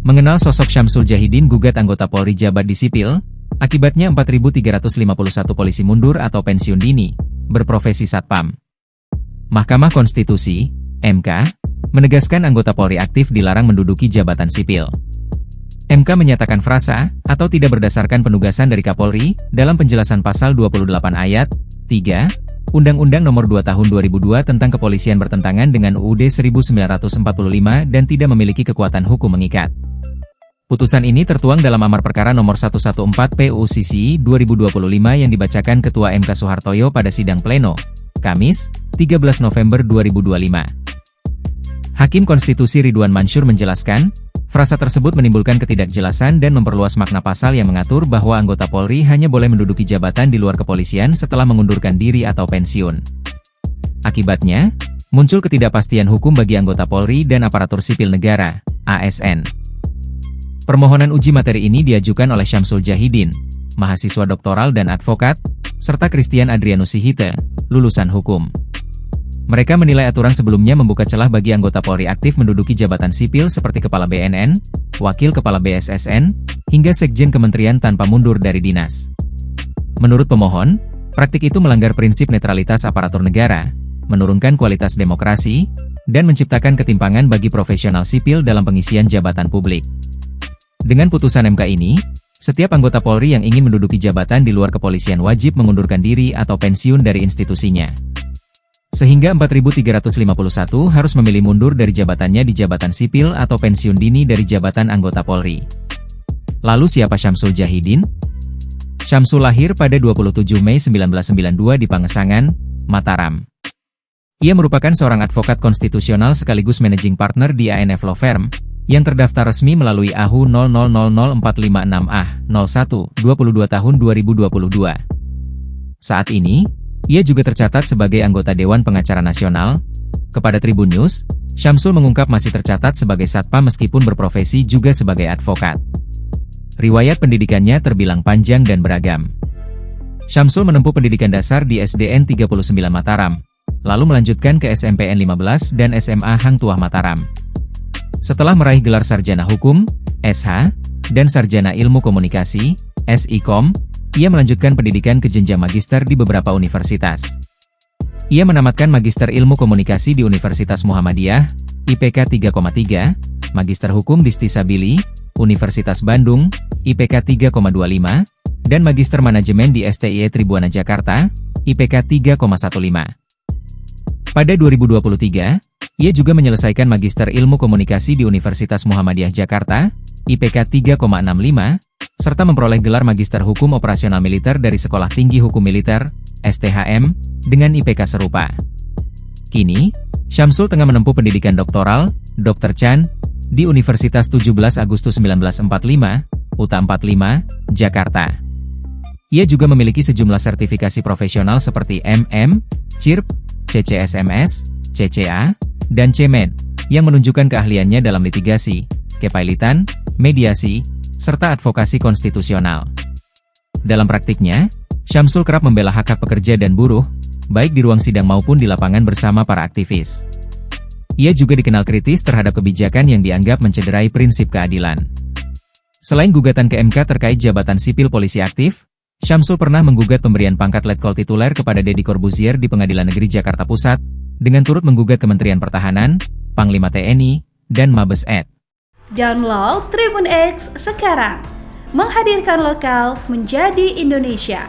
Mengenal sosok Syamsul Djahidin gugat anggota Polri jabat di sipil, akibatnya 4.351 polisi mundur atau pensiun dini, berprofesi satpam. Mahkamah Konstitusi, MK, menegaskan anggota Polri aktif dilarang menduduki jabatan sipil. MK menyatakan frasa, atau tidak berdasarkan penugasan dari Kapolri, dalam penjelasan pasal 28 ayat 3, Undang-Undang Nomor 2 Tahun 2002 tentang Kepolisian bertentangan dengan UUD 1945 dan tidak memiliki kekuatan hukum mengikat. Putusan ini tertuang dalam Amar Perkara Nomor 114 PUCC 2025 yang dibacakan Ketua MK Soehartoyo pada sidang pleno, Kamis, 13 November 2025. Hakim Konstitusi Ridwan Mansur menjelaskan, frasa tersebut menimbulkan ketidakjelasan dan memperluas makna pasal yang mengatur bahwa anggota Polri hanya boleh menduduki jabatan di luar kepolisian setelah mengundurkan diri atau pensiun. Akibatnya, muncul ketidakpastian hukum bagi anggota Polri dan aparatur sipil negara, ASN. Permohonan uji materi ini diajukan oleh Syamsul Djahidin, mahasiswa doktoral dan advokat, serta Christian Adrianus Sihite, lulusan hukum. Mereka menilai aturan sebelumnya membuka celah bagi anggota Polri aktif menduduki jabatan sipil seperti Kepala BNN, Wakil Kepala BSSN, hingga Sekjen Kementerian tanpa mundur dari dinas. Menurut pemohon, praktik itu melanggar prinsip netralitas aparatur negara, menurunkan kualitas demokrasi, dan menciptakan ketimpangan bagi profesional sipil dalam pengisian jabatan publik. Dengan putusan MK ini, setiap anggota Polri yang ingin menduduki jabatan di luar kepolisian wajib mengundurkan diri atau pensiun dari institusinya. Sehingga 4.351 harus memilih mundur dari jabatannya di jabatan sipil atau pensiun dini dari jabatan anggota Polri. Lalu siapa Syamsul Djahidin? Syamsul lahir pada 27 Mei 1992 di Pangesangan, Mataram. Ia merupakan seorang advokat konstitusional sekaligus managing partner di ANF Law Firm, yang terdaftar resmi melalui AHU 00000456A01 22 tahun 2022. Saat ini, ia juga tercatat sebagai anggota Dewan Pengacara Nasional. Kepada Tribun News, Syamsul mengungkap masih tercatat sebagai satpam meskipun berprofesi juga sebagai advokat. Riwayat pendidikannya terbilang panjang dan beragam. Syamsul menempuh pendidikan dasar di SDN 39 Mataram, lalu melanjutkan ke SMPN 15 dan SMA Hang Tuah Mataram. Setelah meraih gelar Sarjana Hukum, SH, dan Sarjana Ilmu Komunikasi, SIKOM, ia melanjutkan pendidikan ke jenjang magister di beberapa universitas. Ia menamatkan Magister Ilmu Komunikasi di Universitas Muhammadiyah, IPK 3,3, Magister Hukum di Stisabili, Universitas Bandung, IPK 3,25, dan Magister Manajemen di STIE Tribuana Jakarta, IPK 3,15. Pada 2023, ia juga menyelesaikan Magister Ilmu Komunikasi di Universitas Muhammadiyah Jakarta, IPK 3,65, serta memperoleh gelar Magister Hukum Operasional Militer dari Sekolah Tinggi Hukum Militer, STHM, dengan IPK serupa. Kini, Syamsul tengah menempuh pendidikan doktoral, Dr. Chan, di Universitas 17 Agustus 1945, UTA 45, Jakarta. Ia juga memiliki sejumlah sertifikasi profesional seperti MM, CIRP, CCSMS, CCA, dan CMED, yang menunjukkan keahliannya dalam litigasi, kepailitan, mediasi, serta advokasi konstitusional. Dalam praktiknya, Syamsul kerap membela hak-hak pekerja dan buruh, baik di ruang sidang maupun di lapangan bersama para aktivis. Ia juga dikenal kritis terhadap kebijakan yang dianggap mencederai prinsip keadilan. Selain gugatan ke MK terkait jabatan sipil polisi aktif, Syamsul pernah menggugat pemberian pangkat Letkol tituler kepada Deddy Corbuzier di Pengadilan Negeri Jakarta Pusat, dengan turut menggugat Kementerian Pertahanan, Panglima TNI, dan Mabes RI. Download Tribun X sekarang, menghadirkan lokal menjadi Indonesia.